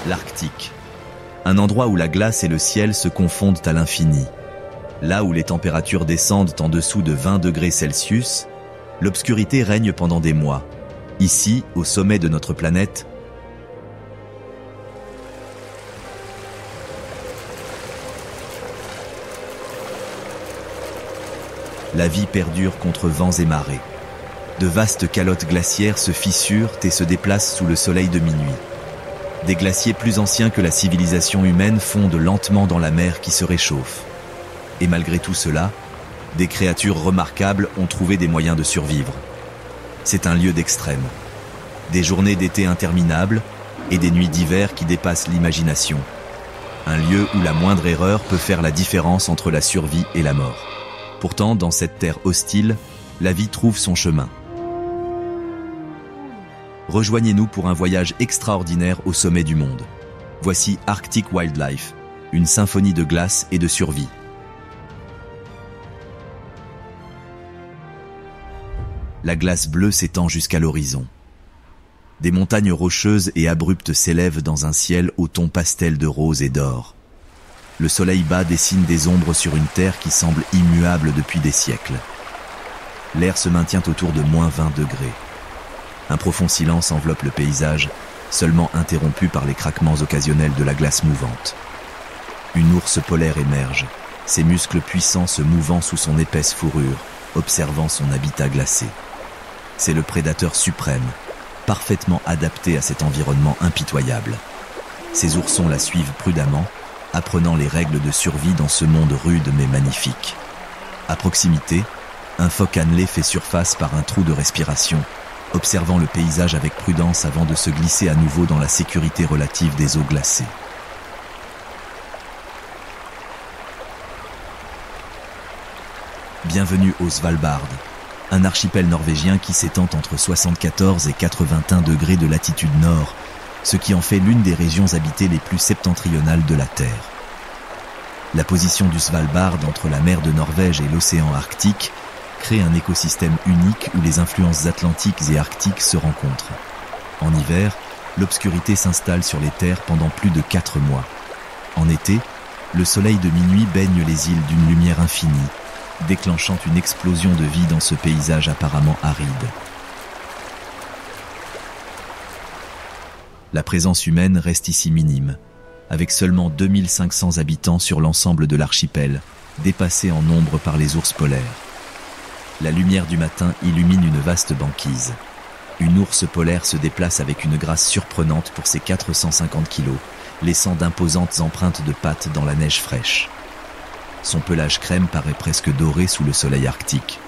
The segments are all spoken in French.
L'Arctique. Un endroit où la glace et le ciel se confondent à l'infini. Là où les températures descendent en dessous de 20 degrés Celsius, l'obscurité règne pendant des mois. Ici, au sommet de notre planète, la vie perdure contre vents et marées. De vastes calottes glaciaires se fissurent et se déplacent sous le soleil de minuit. Des glaciers plus anciens que la civilisation humaine fondent lentement dans la mer qui se réchauffe. Et malgré tout cela, des créatures remarquables ont trouvé des moyens de survivre. C'est un lieu d'extrême. Des journées d'été interminables et des nuits d'hiver qui dépassent l'imagination. Un lieu où la moindre erreur peut faire la différence entre la survie et la mort. Pourtant, dans cette terre hostile, la vie trouve son chemin. Rejoignez-nous pour un voyage extraordinaire au sommet du monde. Voici Arctic Wildlife, une symphonie de glace et de survie. La glace bleue s'étend jusqu'à l'horizon. Des montagnes rocheuses et abruptes s'élèvent dans un ciel au ton pastel de rose et d'or. Le soleil bas dessine des ombres sur une terre qui semble immuable depuis des siècles. L'air se maintient autour de -20 degrés. Un profond silence enveloppe le paysage, seulement interrompu par les craquements occasionnels de la glace mouvante. Une ours polaire émerge, ses muscles puissants se mouvant sous son épaisse fourrure, observant son habitat glacé. C'est le prédateur suprême, parfaitement adapté à cet environnement impitoyable. Ces oursons la suivent prudemment, apprenant les règles de survie dans ce monde rude mais magnifique. À proximité, un phoque annelé fait surface par un trou de respiration, observant le paysage avec prudence avant de se glisser à nouveau dans la sécurité relative des eaux glacées. Bienvenue au Svalbard, un archipel norvégien qui s'étend entre 74 et 81 degrés de latitude nord, ce qui en fait l'une des régions habitées les plus septentrionales de la Terre. La position du Svalbard entre la mer de Norvège et l'océan Arctique crée un écosystème unique où les influences atlantiques et arctiques se rencontrent. En hiver, l'obscurité s'installe sur les terres pendant plus de 4 mois. En été, le soleil de minuit baigne les îles d'une lumière infinie, déclenchant une explosion de vie dans ce paysage apparemment aride. La présence humaine reste ici minime, avec seulement 2500 habitants sur l'ensemble de l'archipel, dépassés en nombre par les ours polaires. La lumière du matin illumine une vaste banquise. Une ours polaire se déplace avec une grâce surprenante pour ses 450 kilos, laissant d'imposantes empreintes de pattes dans la neige fraîche. Son pelage crème paraît presque doré sous le soleil arctique.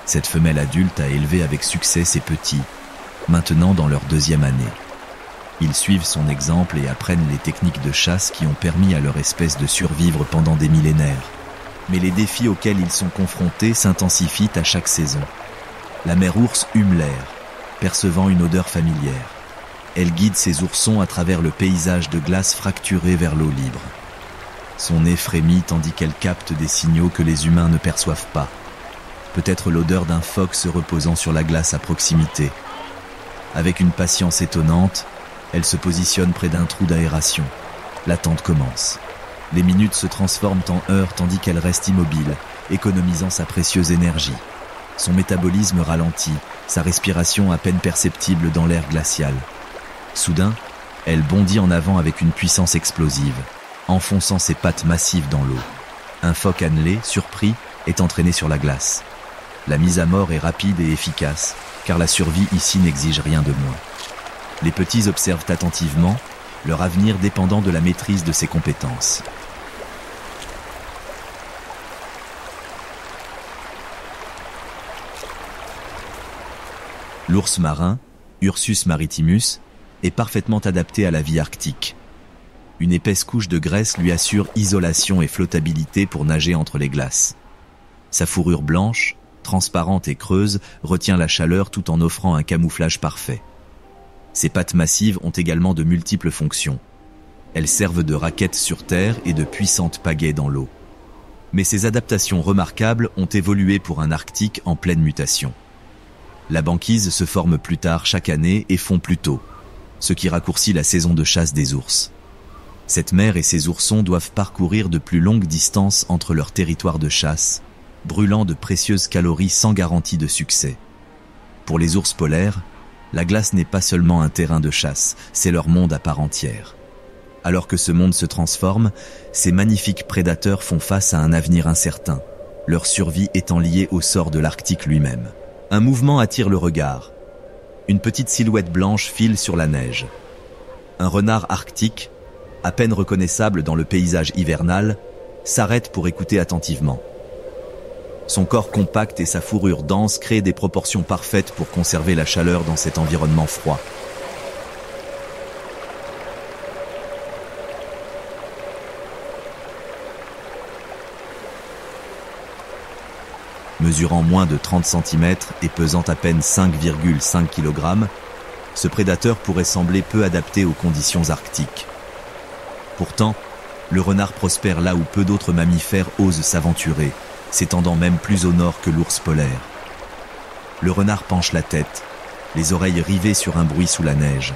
Cette femelle adulte a élevé avec succès ses petits, maintenant dans leur 2e année. Ils suivent son exemple et apprennent les techniques de chasse qui ont permis à leur espèce de survivre pendant des millénaires. Mais les défis auxquels ils sont confrontés s'intensifient à chaque saison. La mère ours hume l'air, percevant une odeur familière. Elle guide ses oursons à travers le paysage de glace fracturé vers l'eau libre. Son nez frémit tandis qu'elle capte des signaux que les humains ne perçoivent pas. Peut-être l'odeur d'un phoque se reposant sur la glace à proximité. Avec une patience étonnante, elle se positionne près d'un trou d'aération. L'attente commence. Les minutes se transforment en heures tandis qu'elle reste immobile, économisant sa précieuse énergie. Son métabolisme ralentit, sa respiration à peine perceptible dans l'air glacial. Soudain, elle bondit en avant avec une puissance explosive, enfonçant ses pattes massives dans l'eau. Un phoque annelé, surpris, est entraîné sur la glace. La mise à mort est rapide et efficace, car la survie ici n'exige rien de moins. Les petits observent attentivement, leur avenir dépendant de la maîtrise de ses compétences. L'ours marin, Ursus maritimus, est parfaitement adapté à la vie arctique. Une épaisse couche de graisse lui assure isolation et flottabilité pour nager entre les glaces. Sa fourrure blanche, transparente et creuse, retient la chaleur tout en offrant un camouflage parfait. Ses pattes massives ont également de multiples fonctions. Elles servent de raquettes sur terre et de puissantes pagaies dans l'eau. Mais ces adaptations remarquables ont évolué pour un Arctique en pleine mutation. La banquise se forme plus tard chaque année et fond plus tôt, ce qui raccourcit la saison de chasse des ours. Cette mère et ses oursons doivent parcourir de plus longues distances entre leurs territoires de chasse, brûlant de précieuses calories sans garantie de succès. Pour les ours polaires, la glace n'est pas seulement un terrain de chasse, c'est leur monde à part entière. Alors que ce monde se transforme, ces magnifiques prédateurs font face à un avenir incertain, leur survie étant liée au sort de l'Arctique lui-même. Un mouvement attire le regard. Une petite silhouette blanche file sur la neige. Un renard arctique, à peine reconnaissable dans le paysage hivernal, s'arrête pour écouter attentivement. Son corps compact et sa fourrure dense créent des proportions parfaites pour conserver la chaleur dans cet environnement froid. Mesurant moins de 30 cm et pesant à peine 5,5 kg, ce prédateur pourrait sembler peu adapté aux conditions arctiques. Pourtant, le renard prospère là où peu d'autres mammifères osent s'aventurer, s'étendant même plus au nord que l'ours polaire. Le renard penche la tête, les oreilles rivées sur un bruit sous la neige.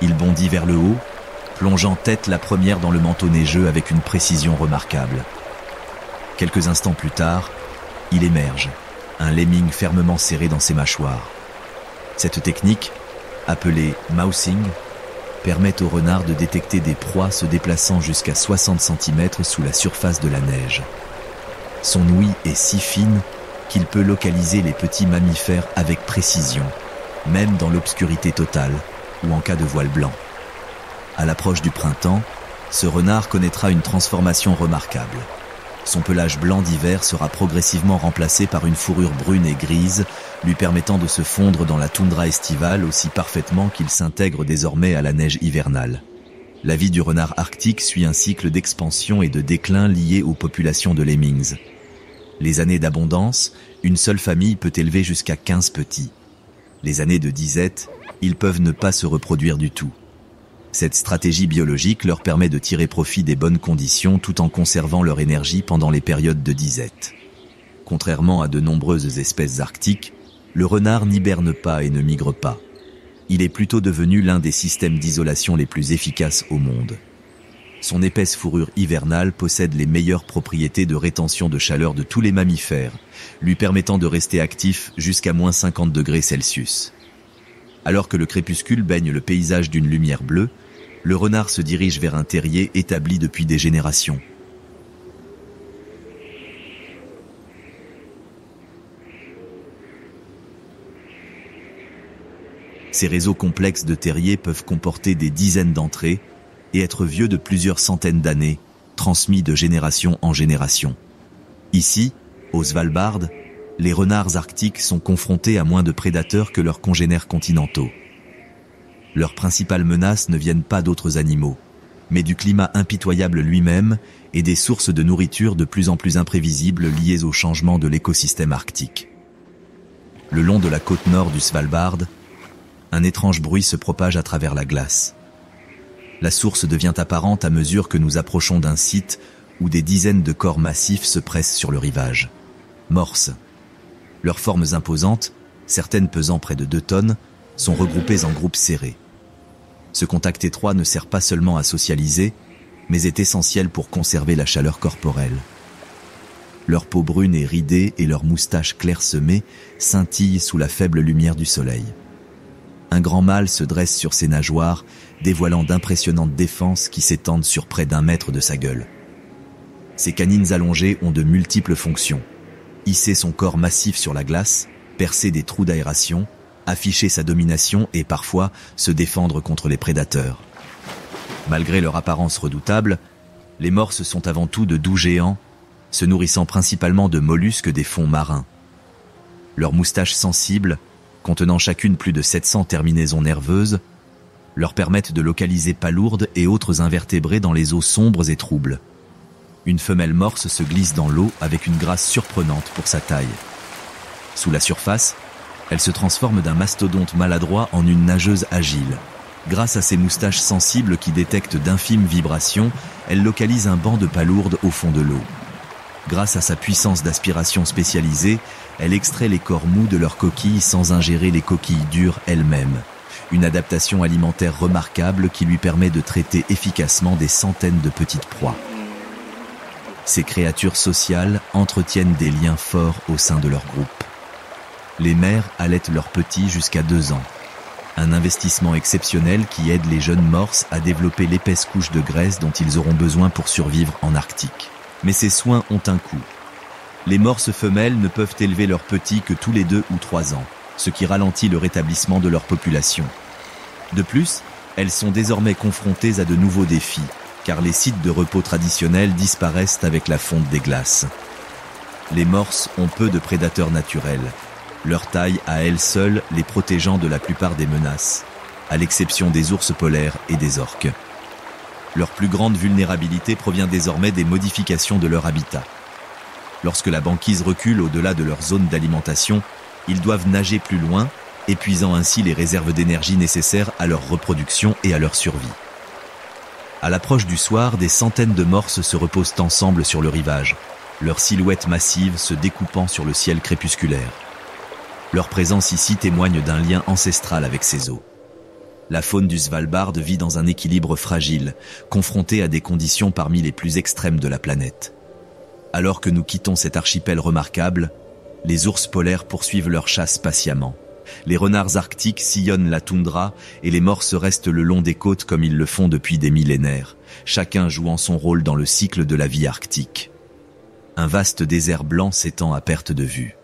Il bondit vers le haut, plongeant tête la première dans le manteau neigeux avec une précision remarquable. Quelques instants plus tard, il émerge, un lemming fermement serré dans ses mâchoires. Cette technique, appelée mousing, permet au renard de détecter des proies se déplaçant jusqu'à 60 cm sous la surface de la neige. Son ouïe est si fine qu'il peut localiser les petits mammifères avec précision, même dans l'obscurité totale ou en cas de voile blanc. À l'approche du printemps, ce renard connaîtra une transformation remarquable. Son pelage blanc d'hiver sera progressivement remplacé par une fourrure brune et grise, lui permettant de se fondre dans la toundra estivale aussi parfaitement qu'il s'intègre désormais à la neige hivernale. La vie du renard arctique suit un cycle d'expansion et de déclin lié aux populations de lemmings. Les années d'abondance, une seule famille peut élever jusqu'à 15 petits. Les années de disette, ils peuvent ne pas se reproduire du tout. Cette stratégie biologique leur permet de tirer profit des bonnes conditions tout en conservant leur énergie pendant les périodes de disette. Contrairement à de nombreuses espèces arctiques, le renard n'hiberne pas et ne migre pas. Il est plutôt devenu l'un des systèmes d'isolation les plus efficaces au monde. Son épaisse fourrure hivernale possède les meilleures propriétés de rétention de chaleur de tous les mammifères, lui permettant de rester actif jusqu'à moins 50 degrés Celsius. Alors que le crépuscule baigne le paysage d'une lumière bleue, le renard se dirige vers un terrier établi depuis des générations. Ces réseaux complexes de terriers peuvent comporter des dizaines d'entrées et être vieux de plusieurs centaines d'années, transmis de génération en génération. Ici, au Svalbard, les renards arctiques sont confrontés à moins de prédateurs que leurs congénères continentaux. Leurs principales menaces ne viennent pas d'autres animaux, mais du climat impitoyable lui-même et des sources de nourriture de plus en plus imprévisibles liées au changement de l'écosystème arctique. Le long de la côte nord du Svalbard, un étrange bruit se propage à travers la glace. La source devient apparente à mesure que nous approchons d'un site où des dizaines de corps massifs se pressent sur le rivage. Morses. Leurs formes imposantes, certaines pesant près de 2 tonnes, sont regroupées en groupes serrés. Ce contact étroit ne sert pas seulement à socialiser, mais est essentiel pour conserver la chaleur corporelle. Leur peau brune est ridée et leurs moustaches clairsemées scintillent sous la faible lumière du soleil. Un grand mâle se dresse sur ses nageoires, dévoilant d'impressionnantes défenses qui s'étendent sur près d'1 mètre de sa gueule. Ses canines allongées ont de multiples fonctions. Hisser son corps massif sur la glace, percer des trous d'aération, afficher sa domination et parfois se défendre contre les prédateurs. Malgré leur apparence redoutable, les morses sont avant tout de doux géants, se nourrissant principalement de mollusques des fonds marins. Leurs moustaches sensibles, contenant chacune plus de 700 terminaisons nerveuses, leur permettent de localiser palourdes et autres invertébrés dans les eaux sombres et troubles. Une femelle morse se glisse dans l'eau avec une grâce surprenante pour sa taille. Sous la surface, elle se transforme d'un mastodonte maladroit en une nageuse agile. Grâce à ses moustaches sensibles qui détectent d'infimes vibrations, elle localise un banc de palourdes au fond de l'eau. Grâce à sa puissance d'aspiration spécialisée, elle extrait les corps mous de leurs coquilles sans ingérer les coquilles dures elles-mêmes. Une adaptation alimentaire remarquable qui lui permet de traiter efficacement des centaines de petites proies. Ces créatures sociales entretiennent des liens forts au sein de leur groupe. Les mères allaitent leurs petits jusqu'à 2 ans. Un investissement exceptionnel qui aide les jeunes morses à développer l'épaisse couche de graisse dont ils auront besoin pour survivre en Arctique. Mais ces soins ont un coût. Les morses femelles ne peuvent élever leurs petits que tous les 2 ou 3 ans, ce qui ralentit le rétablissement de leur population. De plus, elles sont désormais confrontées à de nouveaux défis, car les sites de repos traditionnels disparaissent avec la fonte des glaces. Les morses ont peu de prédateurs naturels, leur taille à elle seule les protégeant de la plupart des menaces, à l'exception des ours polaires et des orques. Leur plus grande vulnérabilité provient désormais des modifications de leur habitat. Lorsque la banquise recule au-delà de leur zone d'alimentation, ils doivent nager plus loin, épuisant ainsi les réserves d'énergie nécessaires à leur reproduction et à leur survie. À l'approche du soir, des centaines de morses se reposent ensemble sur le rivage, leur silhouette massive se découpant sur le ciel crépusculaire. Leur présence ici témoigne d'un lien ancestral avec ces eaux. La faune du Svalbard vit dans un équilibre fragile, confrontée à des conditions parmi les plus extrêmes de la planète. Alors que nous quittons cet archipel remarquable, les ours polaires poursuivent leur chasse patiemment. Les renards arctiques sillonnent la toundra et les morses restent le long des côtes comme ils le font depuis des millénaires, chacun jouant son rôle dans le cycle de la vie arctique. Un vaste désert blanc s'étend à perte de vue.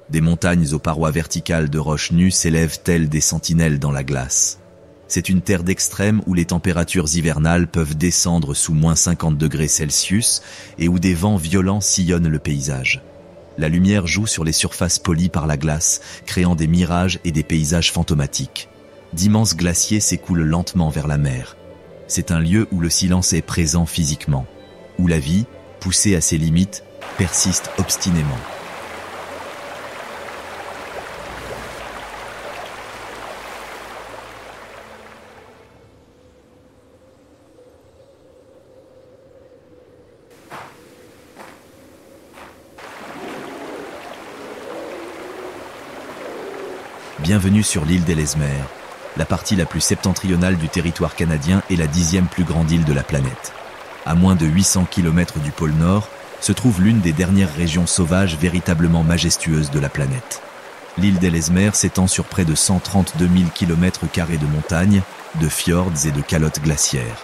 Des montagnes aux parois verticales de roches nues s'élèvent telles des sentinelles dans la glace. C'est une terre d'extrême où les températures hivernales peuvent descendre sous -50 degrés Celsius et où des vents violents sillonnent le paysage. La lumière joue sur les surfaces polies par la glace, créant des mirages et des paysages fantomatiques. D'immenses glaciers s'écoulent lentement vers la mer. C'est un lieu où le silence est présent physiquement, où la vie, poussée à ses limites, persiste obstinément. Bienvenue sur l'île d'Ellesmere, la partie la plus septentrionale du territoire canadien et la 10e plus grande île de la planète. À moins de 800 km du pôle Nord, se trouve l'une des dernières régions sauvages véritablement majestueuses de la planète. L'île d'Ellesmere s'étend sur près de 132 000 km² de montagnes, de fjords et de calottes glaciaires.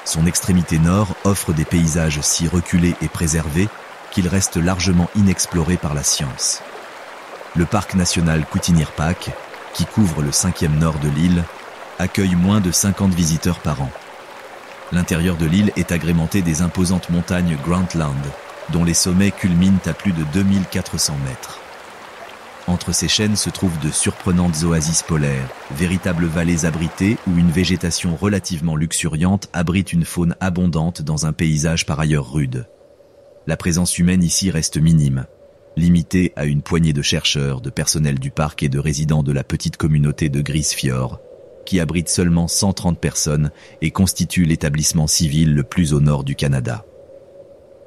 Son extrémité nord offre des paysages si reculés et préservés qu'ils restent largement inexplorés par la science. Le parc national Kootenay-Park, qui couvre le 5e nord de l'île, accueille moins de 50 visiteurs par an. L'intérieur de l'île est agrémenté des imposantes montagnes Grantland, dont les sommets culminent à plus de 2400 mètres. Entre ces chaînes se trouvent de surprenantes oasis polaires, véritables vallées abritées où une végétation relativement luxuriante abrite une faune abondante dans un paysage par ailleurs rude. La présence humaine ici reste minime, limitée à une poignée de chercheurs, de personnel du parc et de résidents de la petite communauté de Grisfjord, qui abrite seulement 130 personnes et constitue l'établissement civil le plus au nord du Canada.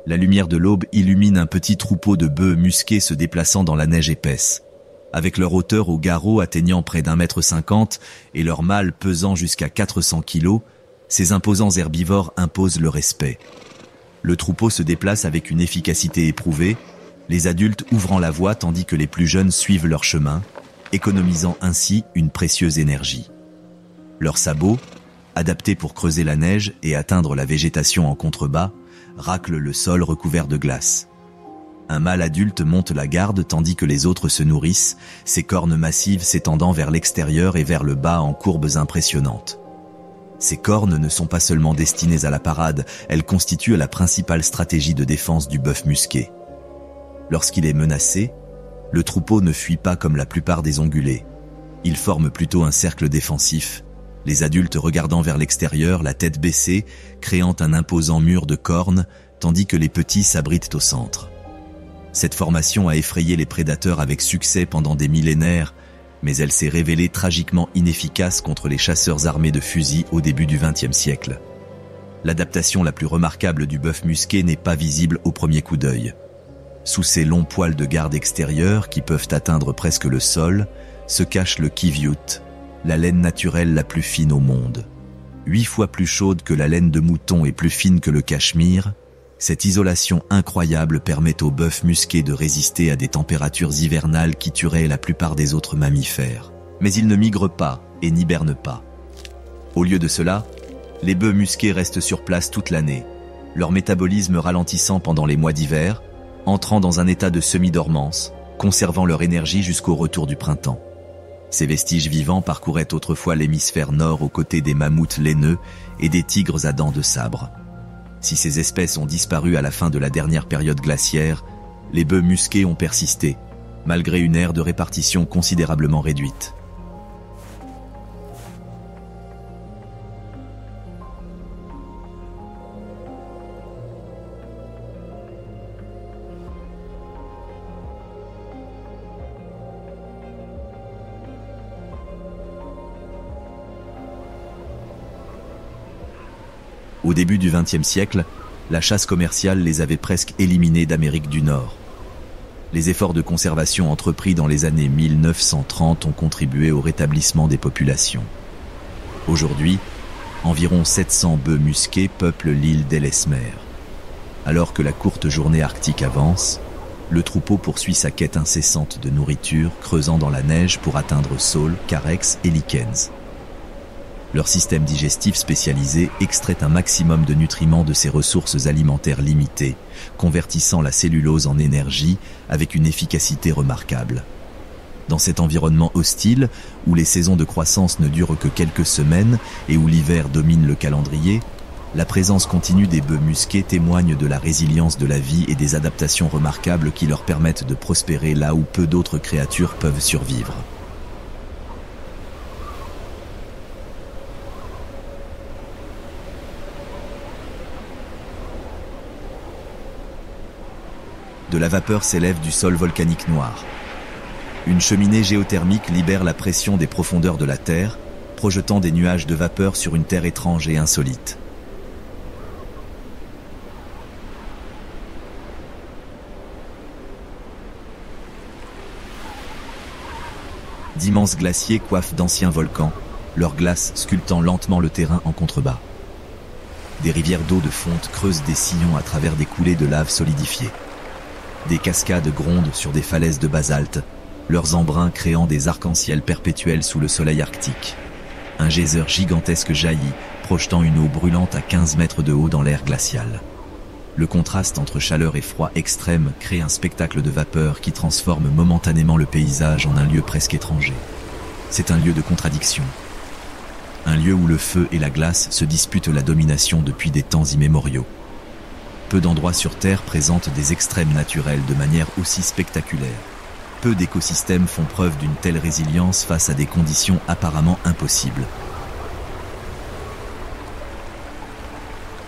La lumière de l'aube illumine un petit troupeau de bœufs musqués se déplaçant dans la neige épaisse. Avec leur hauteur au garrot atteignant près d'1,50 m et leur mâle pesant jusqu'à 400 kg, ces imposants herbivores imposent le respect. Le troupeau se déplace avec une efficacité éprouvée, les adultes ouvrant la voie tandis que les plus jeunes suivent leur chemin, économisant ainsi une précieuse énergie. Leurs sabots, adaptés pour creuser la neige et atteindre la végétation en contrebas, raclent le sol recouvert de glace. Un mâle adulte monte la garde tandis que les autres se nourrissent, ses cornes massives s'étendant vers l'extérieur et vers le bas en courbes impressionnantes. Ces cornes ne sont pas seulement destinées à la parade, elles constituent la principale stratégie de défense du bœuf musqué. Lorsqu'il est menacé, le troupeau ne fuit pas comme la plupart des ongulés. Il forme plutôt un cercle défensif, les adultes regardant vers l'extérieur, la tête baissée, créant un imposant mur de cornes, tandis que les petits s'abritent au centre. Cette formation a effrayé les prédateurs avec succès pendant des millénaires, mais elle s'est révélée tragiquement inefficace contre les chasseurs armés de fusils au début du XXe siècle. L'adaptation la plus remarquable du bœuf musqué n'est pas visible au premier coup d'œil. Sous ces longs poils de garde extérieurs qui peuvent atteindre presque le sol, se cache le kiviut, la laine naturelle la plus fine au monde. 8 fois plus chaude que la laine de mouton et plus fine que le cachemire, cette isolation incroyable permet au bœuf musqué de résister à des températures hivernales qui tueraient la plupart des autres mammifères. Mais il ne migre pas et n'hiberne pas. Au lieu de cela, les bœufs musqués restent sur place toute l'année, leur métabolisme ralentissant pendant les mois d'hiver, entrant dans un état de semi-dormance, conservant leur énergie jusqu'au retour du printemps. Ces vestiges vivants parcouraient autrefois l'hémisphère nord aux côtés des mammouths laineux et des tigres à dents de sabre. Si ces espèces ont disparu à la fin de la dernière période glaciaire, les bœufs musqués ont persisté, malgré une aire de répartition considérablement réduite. Au début du XXe siècle, la chasse commerciale les avait presque éliminés d'Amérique du Nord. Les efforts de conservation entrepris dans les années 1930 ont contribué au rétablissement des populations. Aujourd'hui, environ 700 bœufs musqués peuplent l'île d'Ellesmere. Alors que la courte journée arctique avance, le troupeau poursuit sa quête incessante de nourriture, creusant dans la neige pour atteindre saules, carex et lichens. Leur système digestif spécialisé extrait un maximum de nutriments de ces ressources alimentaires limitées, convertissant la cellulose en énergie avec une efficacité remarquable. Dans cet environnement hostile, où les saisons de croissance ne durent que quelques semaines et où l'hiver domine le calendrier, la présence continue des bœufs musqués témoigne de la résilience de la vie et des adaptations remarquables qui leur permettent de prospérer là où peu d'autres créatures peuvent survivre. De la vapeur s'élève du sol volcanique noir. Une cheminée géothermique libère la pression des profondeurs de la Terre, projetant des nuages de vapeur sur une Terre étrange et insolite. D'immenses glaciers coiffent d'anciens volcans, leurs glaces sculptant lentement le terrain en contrebas. Des rivières d'eau de fonte creusent des sillons à travers des coulées de lave solidifiées. Des cascades grondent sur des falaises de basalte, leurs embruns créant des arcs-en-ciel perpétuels sous le soleil arctique. Un geyser gigantesque jaillit, projetant une eau brûlante à 15 mètres de haut dans l'air glacial. Le contraste entre chaleur et froid extrême crée un spectacle de vapeur qui transforme momentanément le paysage en un lieu presque étranger. C'est un lieu de contradiction. Un lieu où le feu et la glace se disputent la domination depuis des temps immémoriaux. Peu d'endroits sur Terre présentent des extrêmes naturels de manière aussi spectaculaire. Peu d'écosystèmes font preuve d'une telle résilience face à des conditions apparemment impossibles.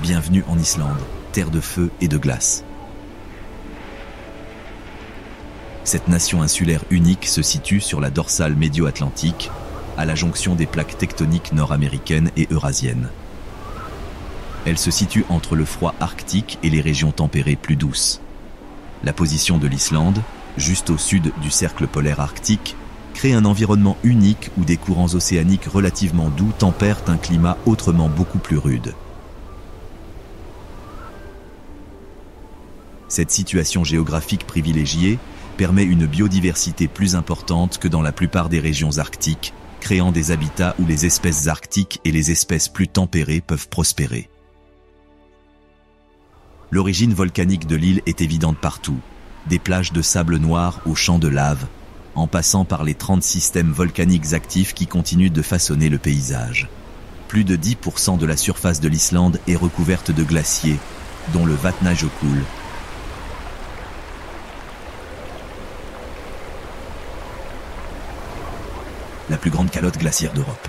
Bienvenue en Islande, terre de feu et de glace. Cette nation insulaire unique se situe sur la dorsale médio-atlantique, à la jonction des plaques tectoniques nord-américaines et eurasiennes. Elle se situe entre le froid arctique et les régions tempérées plus douces. La position de l'Islande, juste au sud du cercle polaire arctique, crée un environnement unique où des courants océaniques relativement doux tempèrent un climat autrement beaucoup plus rude. Cette situation géographique privilégiée permet une biodiversité plus importante que dans la plupart des régions arctiques, créant des habitats où les espèces arctiques et les espèces plus tempérées peuvent prospérer. L'origine volcanique de l'île est évidente partout, des plages de sable noir aux champs de lave, en passant par les 30 systèmes volcaniques actifs qui continuent de façonner le paysage. Plus de 10% de la surface de l'Islande est recouverte de glaciers, dont le Vatnajökull. La plus grande calotte glaciaire d'Europe.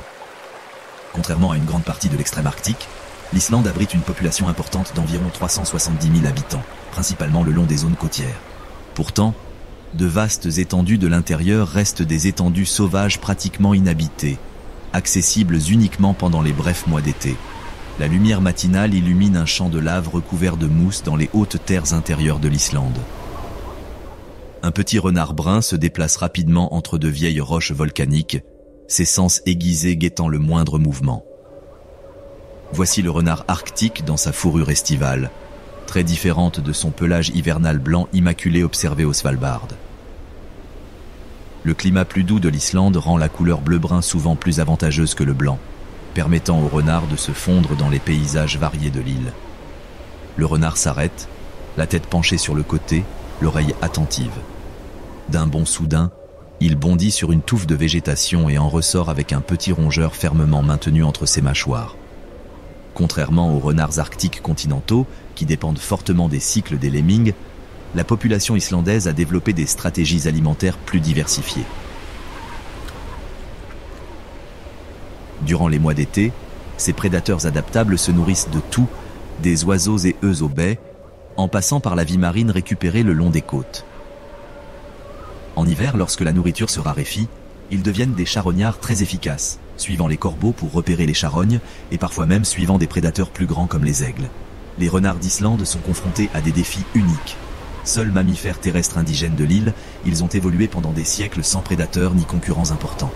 Contrairement à une grande partie de l'extrême arctique, l'Islande abrite une population importante d'environ 370 000 habitants, principalement le long des zones côtières. Pourtant, de vastes étendues de l'intérieur restent des étendues sauvages pratiquement inhabitées, accessibles uniquement pendant les brefs mois d'été. La lumière matinale illumine un champ de lave recouvert de mousse dans les hautes terres intérieures de l'Islande. Un petit renard brun se déplace rapidement entre de vieilles roches volcaniques, ses sens aiguisés guettant le moindre mouvement. Voici le renard arctique dans sa fourrure estivale, très différente de son pelage hivernal blanc immaculé observé au Svalbard. Le climat plus doux de l'Islande rend la couleur bleu-brun souvent plus avantageuse que le blanc, permettant au renard de se fondre dans les paysages variés de l'île. Le renard s'arrête, la tête penchée sur le côté, l'oreille attentive. D'un bond soudain, il bondit sur une touffe de végétation et en ressort avec un petit rongeur fermement maintenu entre ses mâchoires. Contrairement aux renards arctiques continentaux, qui dépendent fortement des cycles des lemmings, la population islandaise a développé des stratégies alimentaires plus diversifiées. Durant les mois d'été, ces prédateurs adaptables se nourrissent de tout, des oiseaux et œufs aux baies, en passant par la vie marine récupérée le long des côtes. En hiver, lorsque la nourriture se raréfie, ils deviennent des charognards très efficaces, suivant les corbeaux pour repérer les charognes et parfois même suivant des prédateurs plus grands comme les aigles. Les renards d'Islande sont confrontés à des défis uniques. Seuls mammifères terrestres indigènes de l'île, ils ont évolué pendant des siècles sans prédateurs ni concurrents importants.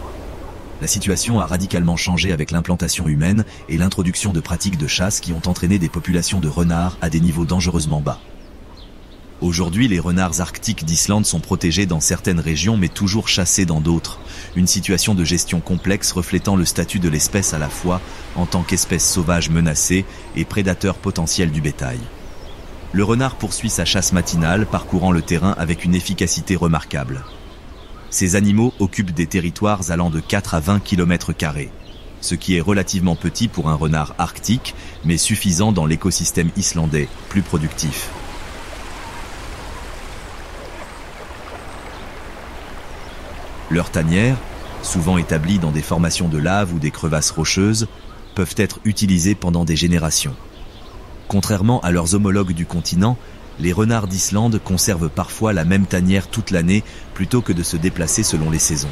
La situation a radicalement changé avec l'implantation humaine et l'introduction de pratiques de chasse qui ont entraîné des populations de renards à des niveaux dangereusement bas. Aujourd'hui, les renards arctiques d'Islande sont protégés dans certaines régions mais toujours chassés dans d'autres, une situation de gestion complexe reflétant le statut de l'espèce à la fois en tant qu'espèce sauvage menacée et prédateur potentiel du bétail. Le renard poursuit sa chasse matinale, parcourant le terrain avec une efficacité remarquable. Ces animaux occupent des territoires allant de 4 à 20 km², ce qui est relativement petit pour un renard arctique, mais suffisant dans l'écosystème islandais, plus productif. Leurs tanières, souvent établies dans des formations de lave ou des crevasses rocheuses, peuvent être utilisées pendant des générations. Contrairement à leurs homologues du continent, les renards d'Islande conservent parfois la même tanière toute l'année plutôt que de se déplacer selon les saisons.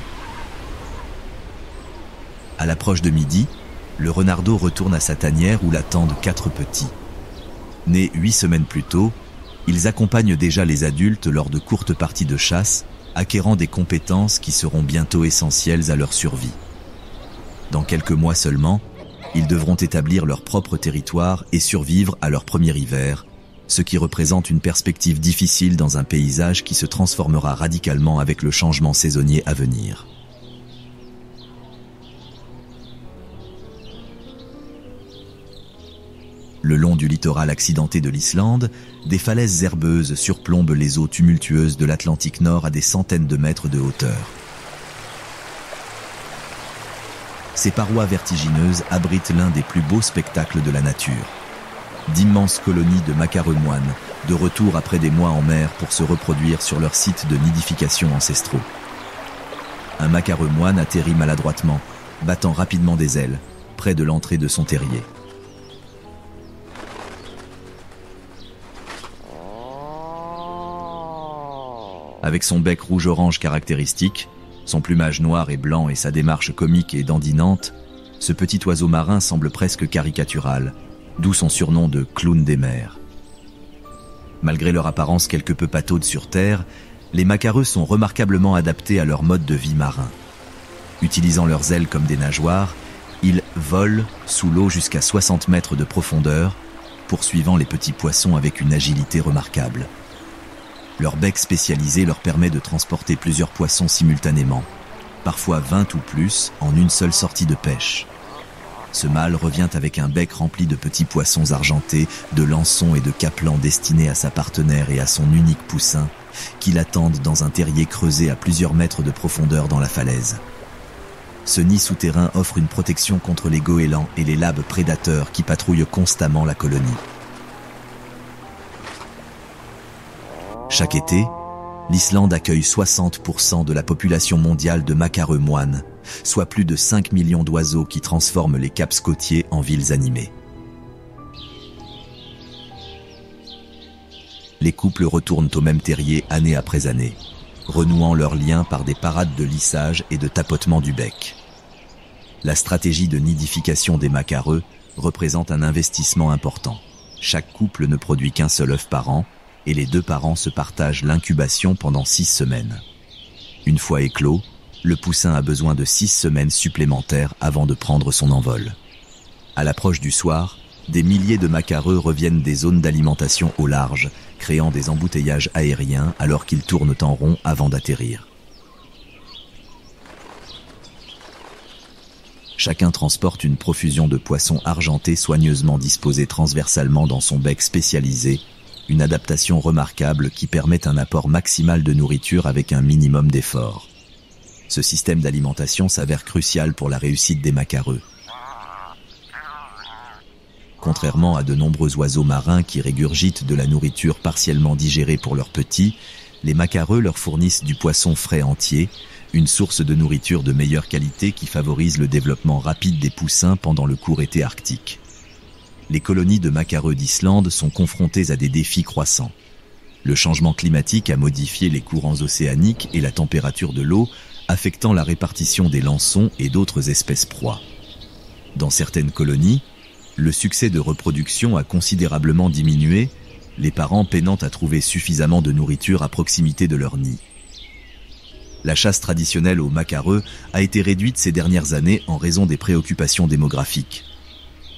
À l'approche de midi, le renardeau retourne à sa tanière où l'attendent 4 petits. Nés 8 semaines plus tôt, ils accompagnent déjà les adultes lors de courtes parties de chasse, acquérant des compétences qui seront bientôt essentielles à leur survie. Dans quelques mois seulement, ils devront établir leur propre territoire et survivre à leur premier hiver, ce qui représente une perspective difficile dans un paysage qui se transformera radicalement avec le changement saisonnier à venir. Le long du littoral accidenté de l'Islande, des falaises herbeuses surplombent les eaux tumultueuses de l'Atlantique Nord à des centaines de mètres de hauteur. Ces parois vertigineuses abritent l'un des plus beaux spectacles de la nature. D'immenses colonies de macareux moines, de retour après des mois en mer pour se reproduire sur leurs sites de nidification ancestraux. Un macareux moine atterrit maladroitement, battant rapidement des ailes, près de l'entrée de son terrier. Avec son bec rouge-orange caractéristique, son plumage noir et blanc et sa démarche comique et dandinante, ce petit oiseau marin semble presque caricatural, d'où son surnom de clown des mers. Malgré leur apparence quelque peu pataude sur terre, les macareux sont remarquablement adaptés à leur mode de vie marin. Utilisant leurs ailes comme des nageoires, ils volent sous l'eau jusqu'à 60 mètres de profondeur, poursuivant les petits poissons avec une agilité remarquable. Leur bec spécialisé leur permet de transporter plusieurs poissons simultanément, parfois 20 ou plus en une seule sortie de pêche. Ce mâle revient avec un bec rempli de petits poissons argentés, de lançons et de capelans destinés à sa partenaire et à son unique poussin, qui l'attendent dans un terrier creusé à plusieurs mètres de profondeur dans la falaise. Ce nid souterrain offre une protection contre les goélands et les labes prédateurs qui patrouillent constamment la colonie. Chaque été, l'Islande accueille 60% de la population mondiale de macareux moines, soit plus de 5 millions d'oiseaux qui transforment les caps côtiers en villes animées. Les couples retournent au même terrier année après année, renouant leurs liens par des parades de lissage et de tapotement du bec. La stratégie de nidification des macareux représente un investissement important. Chaque couple ne produit qu'un seul œuf par an et les 2 parents se partagent l'incubation pendant 6 semaines. Une fois éclos, le poussin a besoin de 6 semaines supplémentaires avant de prendre son envol. À l'approche du soir, des milliers de macareux reviennent des zones d'alimentation au large, créant des embouteillages aériens alors qu'ils tournent en rond avant d'atterrir. Chacun transporte une profusion de poissons argentés soigneusement disposés transversalement dans son bec spécialisé, une adaptation remarquable qui permet un apport maximal de nourriture avec un minimum d'effort. Ce système d'alimentation s'avère crucial pour la réussite des macareux. Contrairement à de nombreux oiseaux marins qui régurgitent de la nourriture partiellement digérée pour leurs petits, les macareux leur fournissent du poisson frais entier, une source de nourriture de meilleure qualité qui favorise le développement rapide des poussins pendant le court été arctique. Les colonies de macareux d'Islande sont confrontées à des défis croissants. Le changement climatique a modifié les courants océaniques et la température de l'eau, affectant la répartition des lançons et d'autres espèces proies. Dans certaines colonies, le succès de reproduction a considérablement diminué, les parents peinant à trouver suffisamment de nourriture à proximité de leur nid. La chasse traditionnelle aux macareux a été réduite ces dernières années en raison des préoccupations démographiques.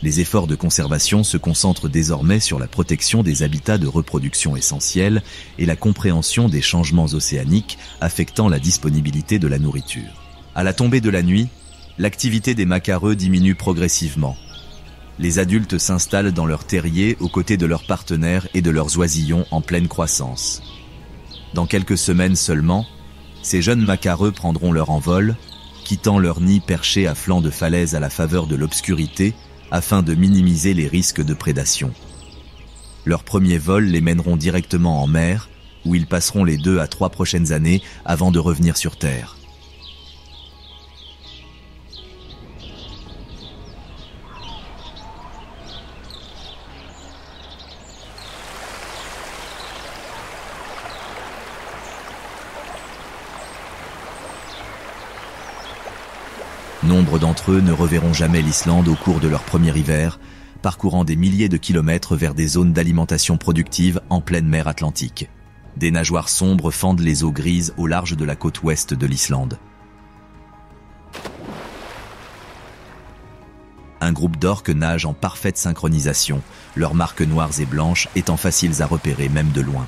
Les efforts de conservation se concentrent désormais sur la protection des habitats de reproduction essentiels et la compréhension des changements océaniques affectant la disponibilité de la nourriture. À la tombée de la nuit, l'activité des macareux diminue progressivement. Les adultes s'installent dans leurs terriers aux côtés de leurs partenaires et de leurs oisillons en pleine croissance. Dans quelques semaines seulement, ces jeunes macareux prendront leur envol, quittant leur nid perché à flanc de falaise à la faveur de l'obscurité afin de minimiser les risques de prédation. Leurs premiers vols les mèneront directement en mer, où ils passeront les 2 à 3 prochaines années avant de revenir sur Terre. Nombre d'entre eux ne reverront jamais l'Islande au cours de leur premier hiver, parcourant des milliers de kilomètres vers des zones d'alimentation productive en pleine mer Atlantique. Des nageoires sombres fendent les eaux grises au large de la côte ouest de l'Islande. Un groupe d'orques nage en parfaite synchronisation, leurs marques noires et blanches étant faciles à repérer même de loin.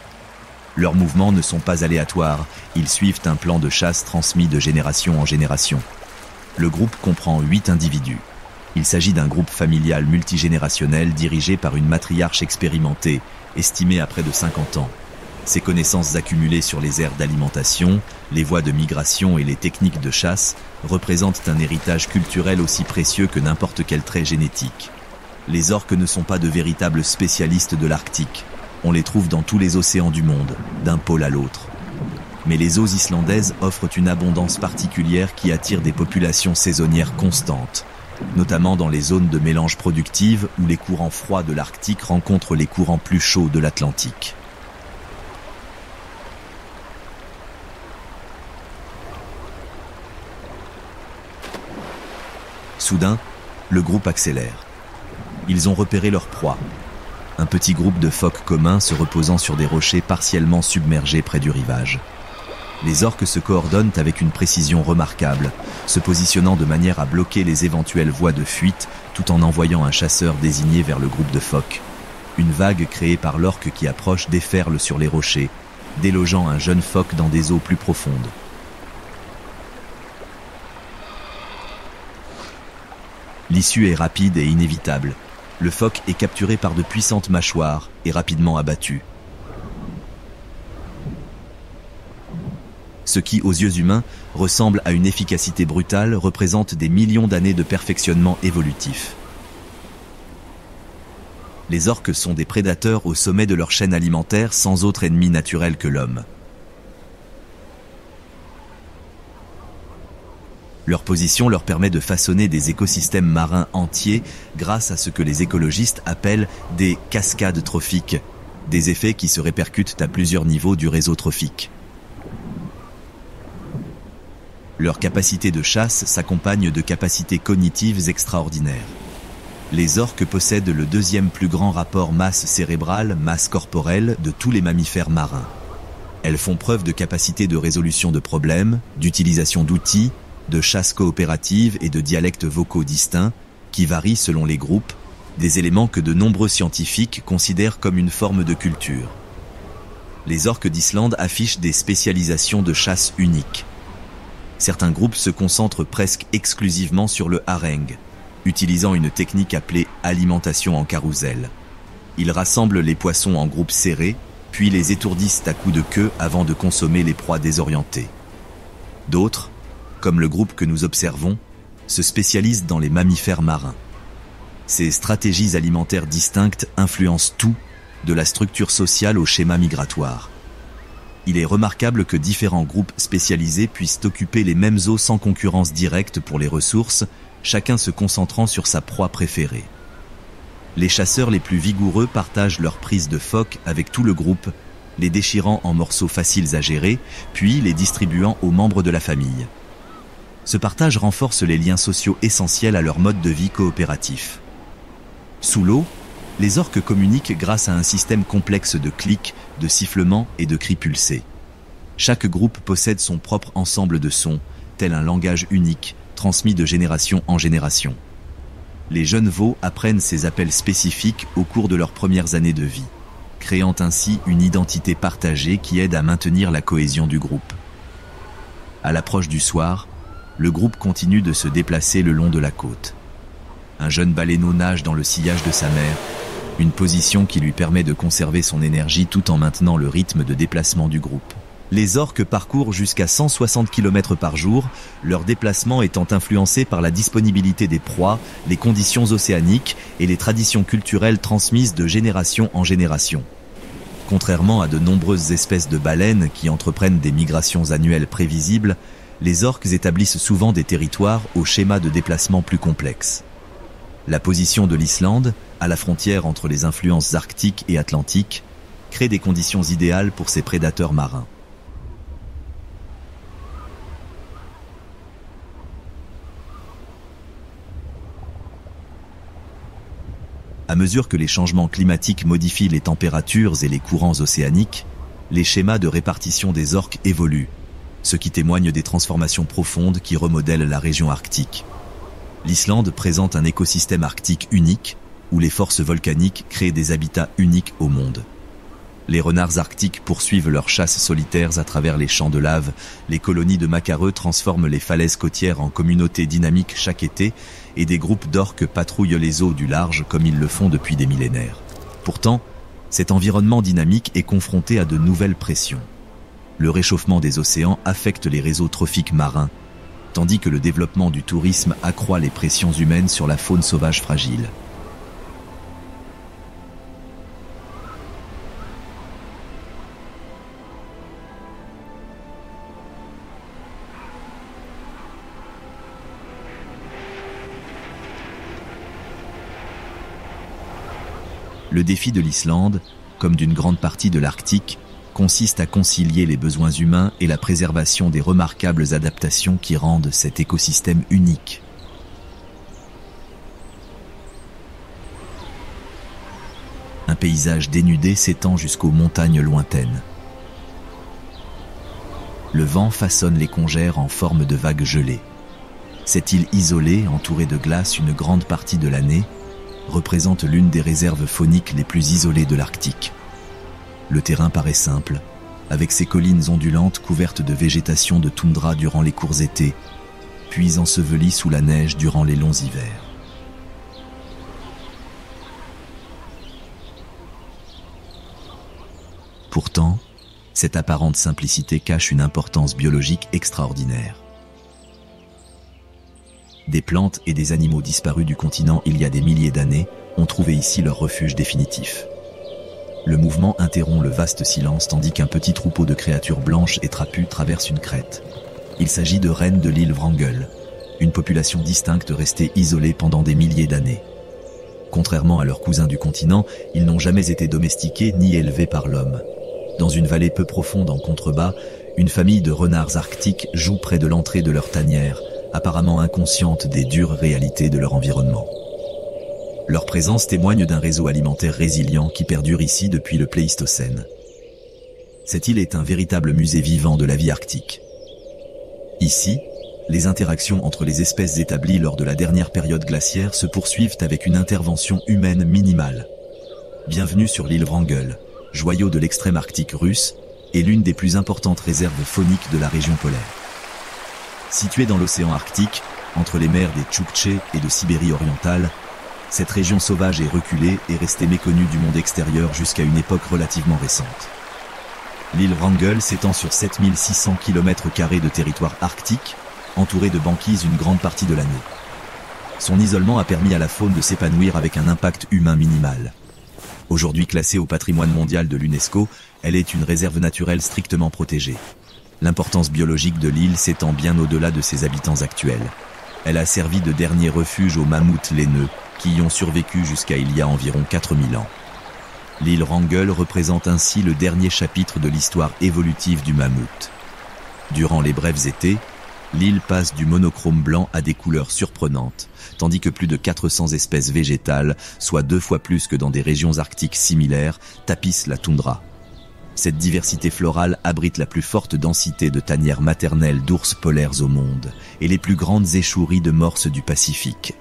Leurs mouvements ne sont pas aléatoires, ils suivent un plan de chasse transmis de génération en génération. Le groupe comprend 8 individus. Il s'agit d'un groupe familial multigénérationnel dirigé par une matriarche expérimentée, estimée à près de 50 ans. Ses connaissances accumulées sur les aires d'alimentation, les voies de migration et les techniques de chasse représentent un héritage culturel aussi précieux que n'importe quel trait génétique. Les orques ne sont pas de véritables spécialistes de l'Arctique. On les trouve dans tous les océans du monde, d'un pôle à l'autre. Mais les eaux islandaises offrent une abondance particulière qui attire des populations saisonnières constantes, notamment dans les zones de mélange productives où les courants froids de l'Arctique rencontrent les courants plus chauds de l'Atlantique. Soudain, le groupe accélère. Ils ont repéré leur proie. Un petit groupe de phoques communs se reposant sur des rochers partiellement submergés près du rivage. Les orques se coordonnent avec une précision remarquable, se positionnant de manière à bloquer les éventuelles voies de fuite tout en envoyant un chasseur désigné vers le groupe de phoques. Une vague créée par l'orque qui approche déferle sur les rochers, délogeant un jeune phoque dans des eaux plus profondes. L'issue est rapide et inévitable. Le phoque est capturé par de puissantes mâchoires et rapidement abattu. Ce qui, aux yeux humains, ressemble à une efficacité brutale, représente des millions d'années de perfectionnement évolutif. Les orques sont des prédateurs au sommet de leur chaîne alimentaire sans autre ennemi naturel que l'homme. Leur position leur permet de façonner des écosystèmes marins entiers grâce à ce que les écologistes appellent des cascades trophiques, des effets qui se répercutent à plusieurs niveaux du réseau trophique. Leur capacité de chasse s'accompagne de capacités cognitives extraordinaires. Les orques possèdent le deuxième plus grand rapport masse cérébrale, masse corporelle de tous les mammifères marins. Elles font preuve de capacité de résolution de problèmes, d'utilisation d'outils, de chasse coopérative et de dialectes vocaux distincts qui varient selon les groupes, des éléments que de nombreux scientifiques considèrent comme une forme de culture. Les orques d'Islande affichent des spécialisations de chasse uniques. Certains groupes se concentrent presque exclusivement sur le harengue, utilisant une technique appelée alimentation en carrousel. Ils rassemblent les poissons en groupes serrés, puis les étourdissent à coups de queue avant de consommer les proies désorientées. D'autres, comme le groupe que nous observons, se spécialisent dans les mammifères marins. Ces stratégies alimentaires distinctes influencent tout, de la structure sociale au schéma migratoire. Il est remarquable que différents groupes spécialisés puissent occuper les mêmes eaux sans concurrence directe pour les ressources, chacun se concentrant sur sa proie préférée. Les chasseurs les plus vigoureux partagent leur prise de phoques avec tout le groupe, les déchirant en morceaux faciles à gérer, puis les distribuant aux membres de la famille. Ce partage renforce les liens sociaux essentiels à leur mode de vie coopératif. Sous l'eau, les orques communiquent grâce à un système complexe de clics, de sifflements et de cris pulsés. Chaque groupe possède son propre ensemble de sons, tel un langage unique, transmis de génération en génération. Les jeunes veaux apprennent ces appels spécifiques au cours de leurs premières années de vie, créant ainsi une identité partagée qui aide à maintenir la cohésion du groupe. À l'approche du soir, le groupe continue de se déplacer le long de la côte. Un jeune baleineau nage dans le sillage de sa mère, une position qui lui permet de conserver son énergie tout en maintenant le rythme de déplacement du groupe. Les orques parcourent jusqu'à 160 km par jour, leur déplacement étant influencé par la disponibilité des proies, les conditions océaniques et les traditions culturelles transmises de génération en génération. Contrairement à de nombreuses espèces de baleines qui entreprennent des migrations annuelles prévisibles, les orques établissent souvent des territoires au schéma de déplacement plus complexe. La position de l'Islande, à la frontière entre les influences arctiques et atlantiques, crée des conditions idéales pour ces prédateurs marins. À mesure que les changements climatiques modifient les températures et les courants océaniques, les schémas de répartition des orques évoluent, ce qui témoigne des transformations profondes qui remodèlent la région arctique. L'Islande présente un écosystème arctique unique, où les forces volcaniques créent des habitats uniques au monde. Les renards arctiques poursuivent leurs chasses solitaires à travers les champs de lave, les colonies de macareux transforment les falaises côtières en communautés dynamiques chaque été, et des groupes d'orques patrouillent les eaux du large comme ils le font depuis des millénaires. Pourtant, cet environnement dynamique est confronté à de nouvelles pressions. Le réchauffement des océans affecte les réseaux trophiques marins, tandis que le développement du tourisme accroît les pressions humaines sur la faune sauvage fragile. Le défi de l'Islande, comme d'une grande partie de l'Arctique, consiste à concilier les besoins humains et la préservation des remarquables adaptations qui rendent cet écosystème unique. Un paysage dénudé s'étend jusqu'aux montagnes lointaines. Le vent façonne les congères en forme de vagues gelées. Cette île isolée, entourée de glace une grande partie de l'année, représente l'une des réserves fauniques les plus isolées de l'Arctique. Le terrain paraît simple, avec ses collines ondulantes couvertes de végétation de toundra durant les courts étés, puis ensevelies sous la neige durant les longs hivers. Pourtant, cette apparente simplicité cache une importance biologique extraordinaire. Des plantes et des animaux disparus du continent il y a des milliers d'années ont trouvé ici leur refuge définitif. Le mouvement interrompt le vaste silence tandis qu'un petit troupeau de créatures blanches et trapues traverse une crête. Il s'agit de rennes de l'île Wrangel, une population distincte restée isolée pendant des milliers d'années. Contrairement à leurs cousins du continent, ils n'ont jamais été domestiqués ni élevés par l'homme. Dans une vallée peu profonde en contrebas, une famille de renards arctiques joue près de l'entrée de leur tanière, apparemment inconsciente des dures réalités de leur environnement. Leur présence témoigne d'un réseau alimentaire résilient qui perdure ici depuis le Pléistocène. Cette île est un véritable musée vivant de la vie arctique. Ici, les interactions entre les espèces établies lors de la dernière période glaciaire se poursuivent avec une intervention humaine minimale. Bienvenue sur l'île Wrangel, joyau de l'extrême arctique russe et l'une des plus importantes réserves fauniques de la région polaire. Située dans l'océan Arctique, entre les mers des Tchoukhtches et de Sibérie orientale, cette région sauvage et reculée est restée méconnue du monde extérieur jusqu'à une époque relativement récente. L'île Wrangel s'étend sur 7600 km² de territoire arctique, entouré de banquises une grande partie de l'année. Son isolement a permis à la faune de s'épanouir avec un impact humain minimal. Aujourd'hui classée au patrimoine mondial de l'UNESCO, elle est une réserve naturelle strictement protégée. L'importance biologique de l'île s'étend bien au-delà de ses habitants actuels. Elle a servi de dernier refuge aux mammouths laineux, qui y ont survécu jusqu'à il y a environ 4000 ans. L'île Wrangel représente ainsi le dernier chapitre de l'histoire évolutive du mammouth. Durant les brefs étés, l'île passe du monochrome blanc à des couleurs surprenantes, tandis que plus de 400 espèces végétales, soit 2 fois plus que dans des régions arctiques similaires, tapissent la toundra. Cette diversité florale abrite la plus forte densité de tanières maternelles d'ours polaires au monde et les plus grandes échoueries de morses du Pacifique.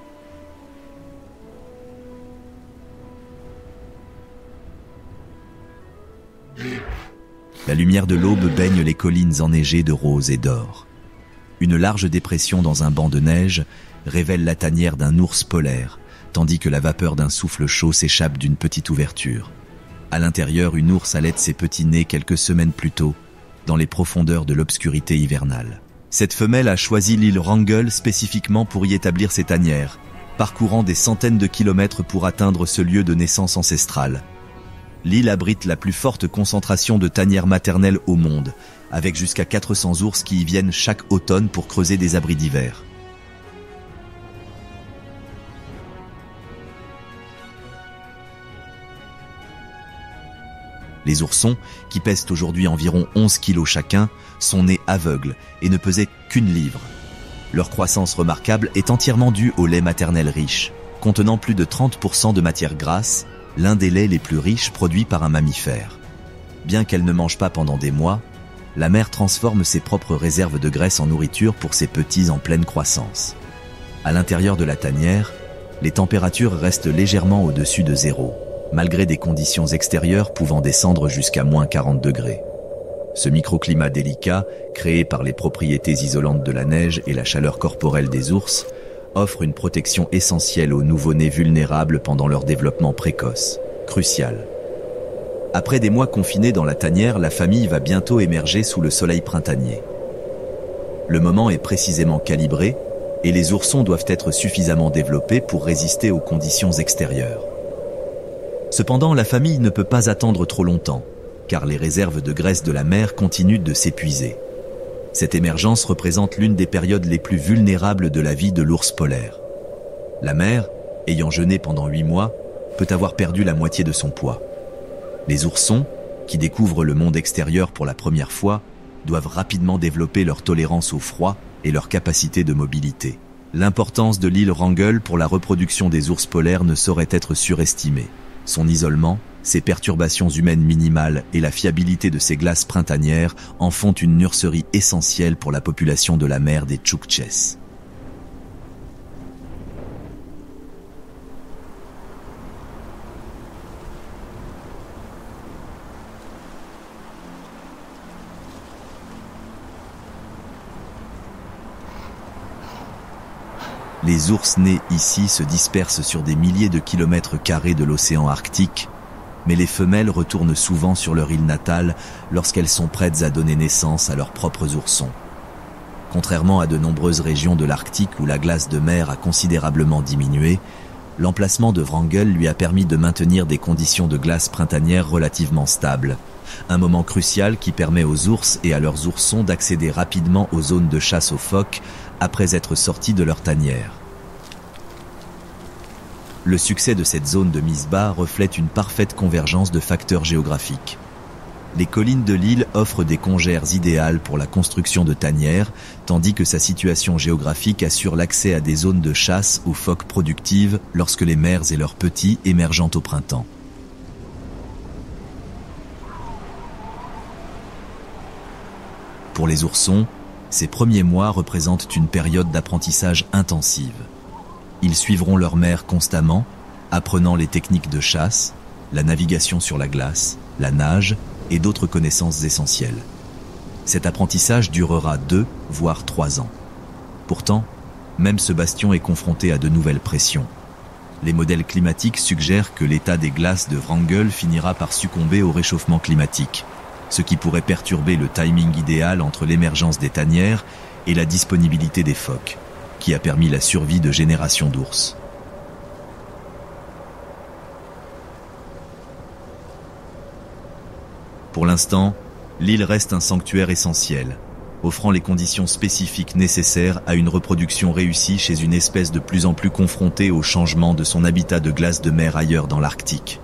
La lumière de l'aube baigne les collines enneigées de rose et d'or. Une large dépression dans un banc de neige révèle la tanière d'un ours polaire, tandis que la vapeur d'un souffle chaud s'échappe d'une petite ouverture. À l'intérieur, une ours allaite ses petits nés quelques semaines plus tôt, dans les profondeurs de l'obscurité hivernale. Cette femelle a choisi l'île Wrangel spécifiquement pour y établir ses tanières, parcourant des centaines de kilomètres pour atteindre ce lieu de naissance ancestrale. L'île abrite la plus forte concentration de tanières maternelles au monde, avec jusqu'à 400 ours qui y viennent chaque automne pour creuser des abris d'hiver. Les oursons, qui pèsent aujourd'hui environ 11 kilos chacun, sont nés aveugles et ne pesaient qu'une livre. Leur croissance remarquable est entièrement due au lait maternel riche, contenant plus de 30% de matière grasse, l'un des laits les plus riches produits par un mammifère. Bien qu'elle ne mange pas pendant des mois, la mère transforme ses propres réserves de graisse en nourriture pour ses petits en pleine croissance. À l'intérieur de la tanière, les températures restent légèrement au-dessus de zéro, malgré des conditions extérieures pouvant descendre jusqu'à moins 40 degrés. Ce microclimat délicat, créé par les propriétés isolantes de la neige et la chaleur corporelle des ours, offre une protection essentielle aux nouveau-nés vulnérables pendant leur développement précoce, crucial. Après des mois confinés dans la tanière, la famille va bientôt émerger sous le soleil printanier. Le moment est précisément calibré et les oursons doivent être suffisamment développés pour résister aux conditions extérieures. Cependant, la famille ne peut pas attendre trop longtemps, car les réserves de graisse de la mère continuent de s'épuiser. Cette émergence représente l'une des périodes les plus vulnérables de la vie de l'ours polaire. La mère, ayant jeûné pendant 8 mois, peut avoir perdu la moitié de son poids. Les oursons, qui découvrent le monde extérieur pour la première fois, doivent rapidement développer leur tolérance au froid et leur capacité de mobilité. L'importance de l'île Wrangel pour la reproduction des ours polaires ne saurait être surestimée. Son isolement, ses perturbations humaines minimales et la fiabilité de ses glaces printanières en font une nurserie essentielle pour la population de la mer des Tchoukhtches. Les ours nés ici se dispersent sur des milliers de kilomètres carrés de l'océan Arctique, mais les femelles retournent souvent sur leur île natale lorsqu'elles sont prêtes à donner naissance à leurs propres oursons. Contrairement à de nombreuses régions de l'Arctique où la glace de mer a considérablement diminué, l'emplacement de Wrangel lui a permis de maintenir des conditions de glace printanière relativement stables, un moment crucial qui permet aux ours et à leurs oursons d'accéder rapidement aux zones de chasse aux phoques après être sortis de leur tanière. Le succès de cette zone de mise bas reflète une parfaite convergence de facteurs géographiques. Les collines de l'île offrent des congères idéales pour la construction de tanières, tandis que sa situation géographique assure l'accès à des zones de chasse aux phoques productives lorsque les mères et leurs petits émergent au printemps. Pour les oursons, ces premiers mois représentent une période d'apprentissage intensive. Ils suivront leur mère constamment, apprenant les techniques de chasse, la navigation sur la glace, la nage et d'autres connaissances essentielles. Cet apprentissage durera 2, voire 3 ans. Pourtant, même ce bastion est confronté à de nouvelles pressions. Les modèles climatiques suggèrent que l'état des glaces de Wrangell finira par succomber au réchauffement climatique, ce qui pourrait perturber le timing idéal entre l'émergence des tanières et la disponibilité des phoques, qui a permis la survie de générations d'ours. Pour l'instant, l'île reste un sanctuaire essentiel, offrant les conditions spécifiques nécessaires à une reproduction réussie chez une espèce de plus en plus confrontée au changement de son habitat de glace de mer ailleurs dans l'Arctique.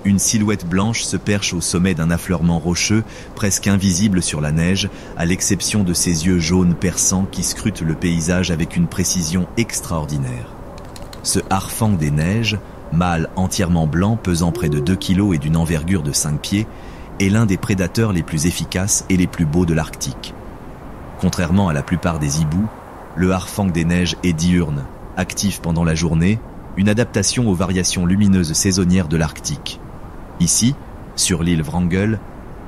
Une silhouette blanche se perche au sommet d'un affleurement rocheux, presque invisible sur la neige, à l'exception de ses yeux jaunes perçants qui scrutent le paysage avec une précision extraordinaire. Ce harfang des neiges, mâle entièrement blanc pesant près de 2 kg et d'une envergure de 5 pieds, est l'un des prédateurs les plus efficaces et les plus beaux de l'Arctique. Contrairement à la plupart des hiboux, le harfang des neiges est diurne, actif pendant la journée, une adaptation aux variations lumineuses saisonnières de l'Arctique. Ici, sur l'île Wrangell,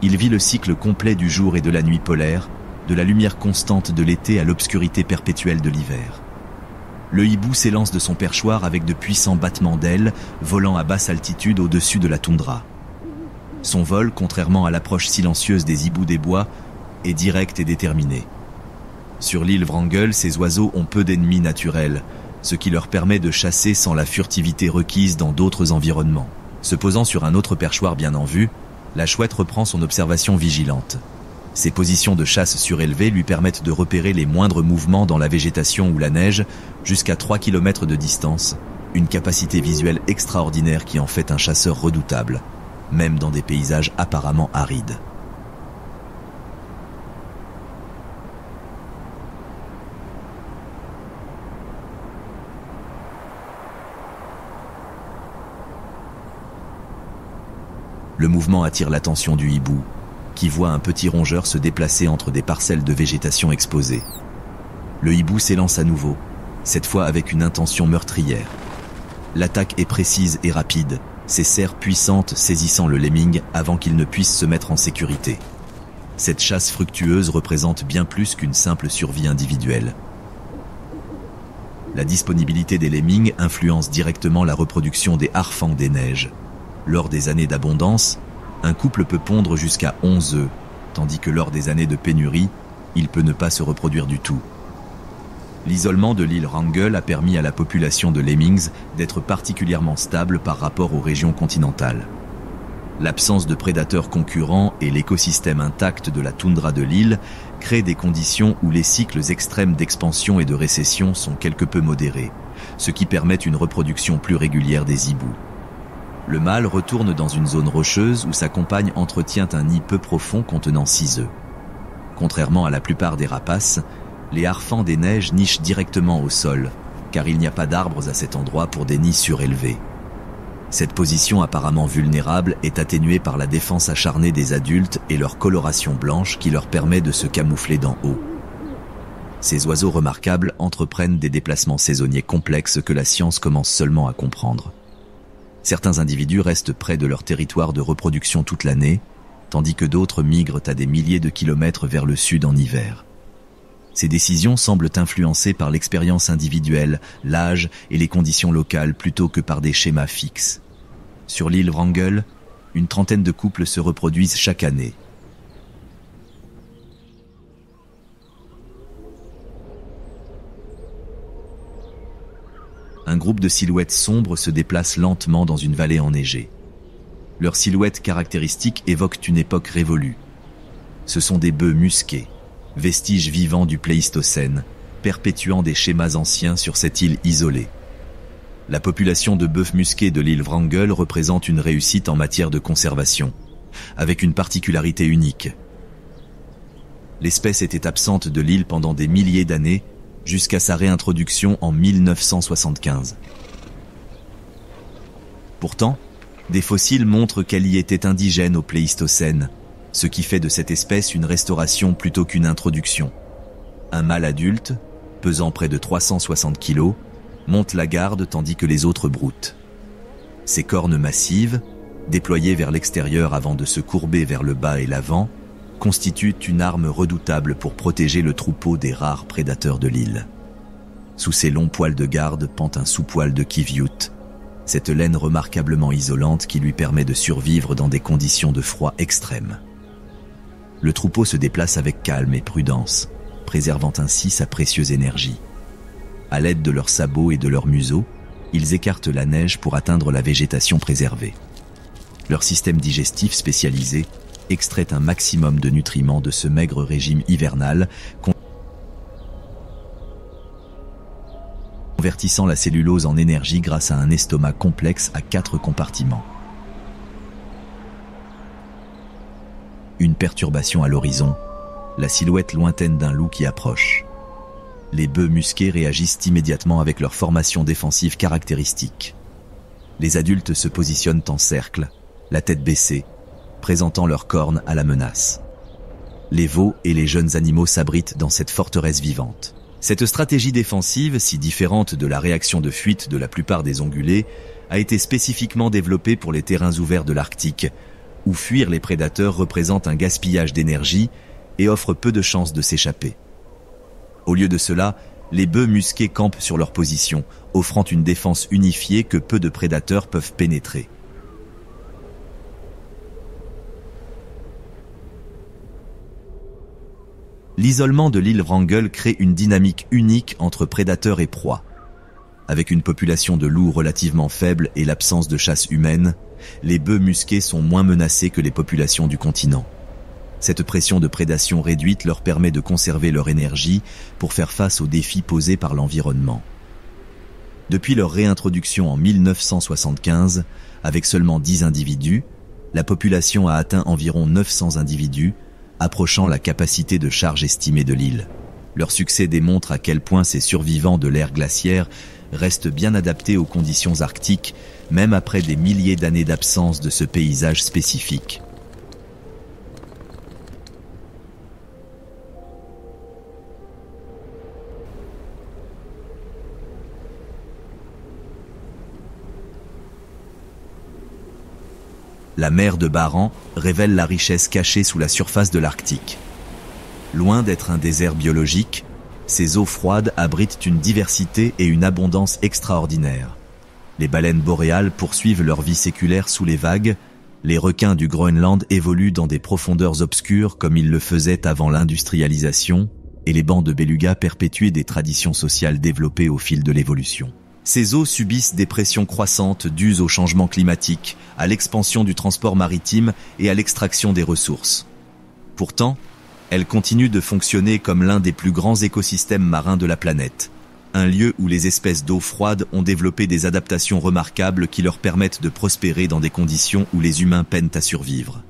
il vit le cycle complet du jour et de la nuit polaire, de la lumière constante de l'été à l'obscurité perpétuelle de l'hiver. Le hibou s'élance de son perchoir avec de puissants battements d'ailes, volant à basse altitude au-dessus de la toundra. Son vol, contrairement à l'approche silencieuse des hiboux des bois, est direct et déterminé. Sur l'île Wrangell, ces oiseaux ont peu d'ennemis naturels, ce qui leur permet de chasser sans la furtivité requise dans d'autres environnements. Se posant sur un autre perchoir bien en vue, la chouette reprend son observation vigilante. Ses positions de chasse surélevées lui permettent de repérer les moindres mouvements dans la végétation ou la neige, jusqu'à 3 km de distance, une capacité visuelle extraordinaire qui en fait un chasseur redoutable, même dans des paysages apparemment arides. Le mouvement attire l'attention du hibou, qui voit un petit rongeur se déplacer entre des parcelles de végétation exposées. Le hibou s'élance à nouveau, cette fois avec une intention meurtrière. L'attaque est précise et rapide, ses serres puissantes saisissant le lemming avant qu'il ne puisse se mettre en sécurité. Cette chasse fructueuse représente bien plus qu'une simple survie individuelle. La disponibilité des lemmings influence directement la reproduction des harfangs des neiges. Lors des années d'abondance, un couple peut pondre jusqu'à 11 œufs, tandis que lors des années de pénurie, il peut ne pas se reproduire du tout. L'isolement de l'île Wrangell a permis à la population de lemmings d'être particulièrement stable par rapport aux régions continentales. L'absence de prédateurs concurrents et l'écosystème intact de la toundra de l'île créent des conditions où les cycles extrêmes d'expansion et de récession sont quelque peu modérés, ce qui permet une reproduction plus régulière des hiboux. Le mâle retourne dans une zone rocheuse où sa compagne entretient un nid peu profond contenant 6 œufs. Contrairement à la plupart des rapaces, les harfans des neiges nichent directement au sol, car il n'y a pas d'arbres à cet endroit pour des nids surélevés. Cette position apparemment vulnérable est atténuée par la défense acharnée des adultes et leur coloration blanche qui leur permet de se camoufler d'en haut. Ces oiseaux remarquables entreprennent des déplacements saisonniers complexes que la science commence seulement à comprendre. Certains individus restent près de leur territoire de reproduction toute l'année, tandis que d'autres migrent à des milliers de kilomètres vers le sud en hiver. Ces décisions semblent influencées par l'expérience individuelle, l'âge et les conditions locales plutôt que par des schémas fixes. Sur l'île Wrangell, une trentaine de couples se reproduisent chaque année. Un groupe de silhouettes sombres se déplace lentement dans une vallée enneigée. Leurs silhouettes caractéristiques évoquent une époque révolue. Ce sont des bœufs musqués, vestiges vivants du Pléistocène, perpétuant des schémas anciens sur cette île isolée. La population de bœuf musqué de l'île Wrangel représente une réussite en matière de conservation, avec une particularité unique. L'espèce était absente de l'île pendant des milliers d'années, jusqu'à sa réintroduction en 1975. Pourtant, des fossiles montrent qu'elle y était indigène au Pléistocène, ce qui fait de cette espèce une restauration plutôt qu'une introduction. Un mâle adulte, pesant près de 360 kg, monte la garde tandis que les autres broutent. Ses cornes massives, déployées vers l'extérieur avant de se courber vers le bas et l'avant, constituent une arme redoutable pour protéger le troupeau des rares prédateurs de l'île. Sous ses longs poils de garde pend un sous-poil de kiviut, cette laine remarquablement isolante qui lui permet de survivre dans des conditions de froid extrême. Le troupeau se déplace avec calme et prudence, préservant ainsi sa précieuse énergie. À l'aide de leurs sabots et de leurs museaux, ils écartent la neige pour atteindre la végétation préservée. Leur système digestif spécialisé extrait un maximum de nutriments de ce maigre régime hivernal, convertissant la cellulose en énergie grâce à un estomac complexe à 4 compartiments. Une perturbation à l'horizon, la silhouette lointaine d'un loup qui approche. Les bœufs musqués réagissent immédiatement avec leur formation défensive caractéristique. Les adultes se positionnent en cercle, la tête baissée, présentant leurs cornes à la menace. Les veaux et les jeunes animaux s'abritent dans cette forteresse vivante. Cette stratégie défensive, si différente de la réaction de fuite de la plupart des ongulés, a été spécifiquement développée pour les terrains ouverts de l'Arctique, où fuir les prédateurs représente un gaspillage d'énergie et offre peu de chances de s'échapper. Au lieu de cela, les bœufs musqués campent sur leur position, offrant une défense unifiée que peu de prédateurs peuvent pénétrer. L'isolement de l'île Wrangel crée une dynamique unique entre prédateurs et proies. Avec une population de loups relativement faible et l'absence de chasse humaine, les bœufs musqués sont moins menacés que les populations du continent. Cette pression de prédation réduite leur permet de conserver leur énergie pour faire face aux défis posés par l'environnement. Depuis leur réintroduction en 1975, avec seulement 10 individus, la population a atteint environ 900 individus, approchant la capacité de charge estimée de l'île. Leur succès démontre à quel point ces survivants de l'ère glaciaire restent bien adaptés aux conditions arctiques, même après des milliers d'années d'absence de ce paysage spécifique. La mer de Barents révèle la richesse cachée sous la surface de l'Arctique. Loin d'être un désert biologique, ces eaux froides abritent une diversité et une abondance extraordinaires. Les baleines boréales poursuivent leur vie séculaire sous les vagues, les requins du Groenland évoluent dans des profondeurs obscures comme ils le faisaient avant l'industrialisation, et les bancs de belugas perpétuent des traditions sociales développées au fil de l'évolution. Ces eaux subissent des pressions croissantes dues au changement climatique, à l'expansion du transport maritime et à l'extraction des ressources. Pourtant, elles continuent de fonctionner comme l'un des plus grands écosystèmes marins de la planète, un lieu où les espèces d'eau froide ont développé des adaptations remarquables qui leur permettent de prospérer dans des conditions où les humains peinent à survivre.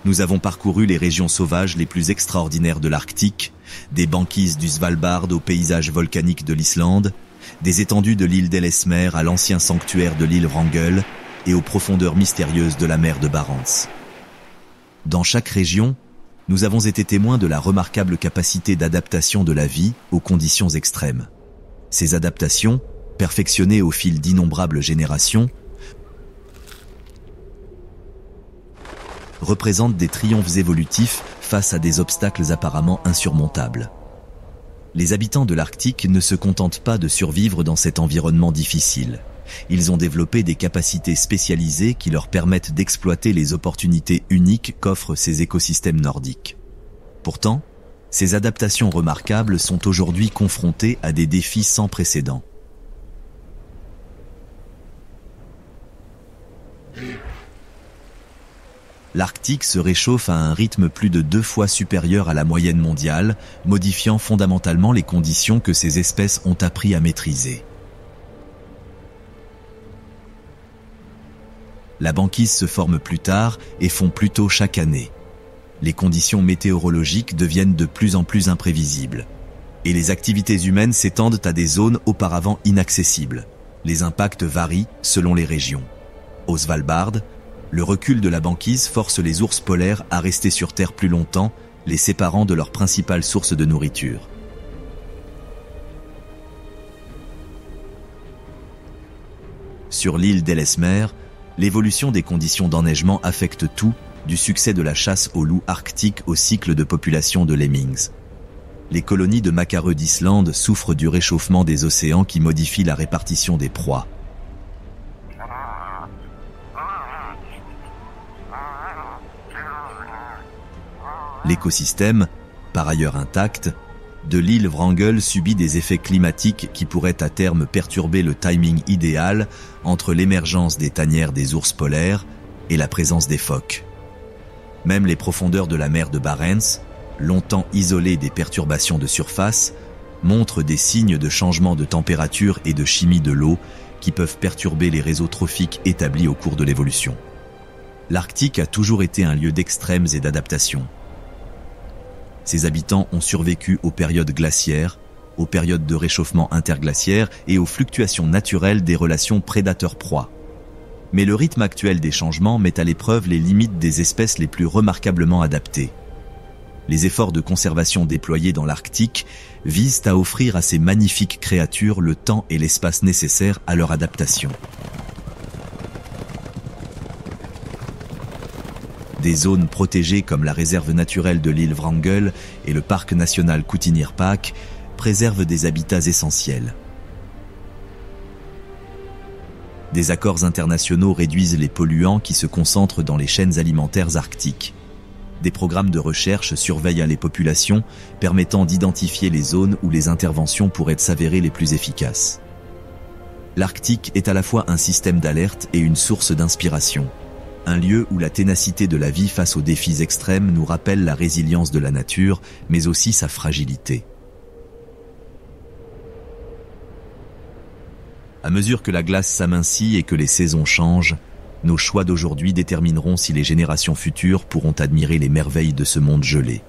Nous avons parcouru les régions sauvages les plus extraordinaires de l'Arctique, des banquises du Svalbard aux paysages volcaniques de l'Islande, des étendues de l'île d'Ellesmere à l'ancien sanctuaire de l'île Wrangel et aux profondeurs mystérieuses de la mer de Barents. Dans chaque région, nous avons été témoins de la remarquable capacité d'adaptation de la vie aux conditions extrêmes. Ces adaptations, perfectionnées au fil d'innombrables générations, représentent des triomphes évolutifs face à des obstacles apparemment insurmontables. Les habitants de l'Arctique ne se contentent pas de survivre dans cet environnement difficile. Ils ont développé des capacités spécialisées qui leur permettent d'exploiter les opportunités uniques qu'offrent ces écosystèmes nordiques. Pourtant, ces adaptations remarquables sont aujourd'hui confrontées à des défis sans précédent. l'Arctique se réchauffe à un rythme plus de 2 fois supérieur à la moyenne mondiale, modifiant fondamentalement les conditions que ces espèces ont appris à maîtriser. La banquise se forme plus tard et fond plus tôt chaque année. Les conditions météorologiques deviennent de plus en plus imprévisibles. Et les activités humaines s'étendent à des zones auparavant inaccessibles. Les impacts varient selon les régions. Au Svalbard, le recul de la banquise force les ours polaires à rester sur Terre plus longtemps, les séparant de leur principale source de nourriture. Sur l'île d'Ellesmere, l'évolution des conditions d'enneigement affecte tout, du succès de la chasse au loup arctique au cycle de population de lemmings. Les colonies de macareux d'Islande souffrent du réchauffement des océans qui modifie la répartition des proies. L'écosystème, par ailleurs intact, de l'île Wrangel subit des effets climatiques qui pourraient à terme perturber le timing idéal entre l'émergence des tanières des ours polaires et la présence des phoques. Même les profondeurs de la mer de Barents, longtemps isolées des perturbations de surface, montrent des signes de changement de température et de chimie de l'eau qui peuvent perturber les réseaux trophiques établis au cours de l'évolution. L'Arctique a toujours été un lieu d'extrêmes et d'adaptation. Ses habitants ont survécu aux périodes glaciaires, aux périodes de réchauffement interglaciaire et aux fluctuations naturelles des relations prédateurs-proies. Mais le rythme actuel des changements met à l'épreuve les limites des espèces les plus remarquablement adaptées. Les efforts de conservation déployés dans l'Arctique visent à offrir à ces magnifiques créatures le temps et l'espace nécessaires à leur adaptation. Des zones protégées comme la réserve naturelle de l'île Wrangel et le parc national Kootenay-Park préservent des habitats essentiels. Des accords internationaux réduisent les polluants qui se concentrent dans les chaînes alimentaires arctiques. Des programmes de recherche surveillent les populations, permettant d'identifier les zones où les interventions pourraient s'avérer les plus efficaces. L'Arctique est à la fois un système d'alerte et une source d'inspiration. Un lieu où la ténacité de la vie face aux défis extrêmes nous rappelle la résilience de la nature, mais aussi sa fragilité. À mesure que la glace s'amincit et que les saisons changent, nos choix d'aujourd'hui détermineront si les générations futures pourront admirer les merveilles de ce monde gelé.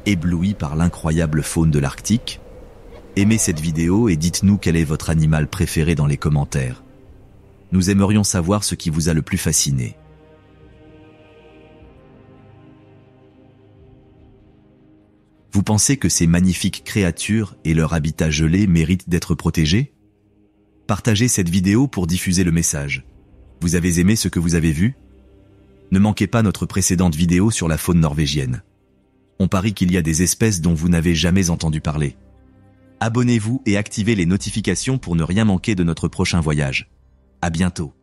Éblouis par l'incroyable faune de l'Arctique? Aimez cette vidéo et dites-nous quel est votre animal préféré dans les commentaires. Nous aimerions savoir ce qui vous a le plus fasciné. Vous pensez que ces magnifiques créatures et leur habitat gelé méritent d'être protégés? Partagez cette vidéo pour diffuser le message. Vous avez aimé ce que vous avez vu? Ne manquez pas notre précédente vidéo sur la faune norvégienne. On parie qu'il y a des espèces dont vous n'avez jamais entendu parler. Abonnez-vous et activez les notifications pour ne rien manquer de notre prochain voyage. À bientôt.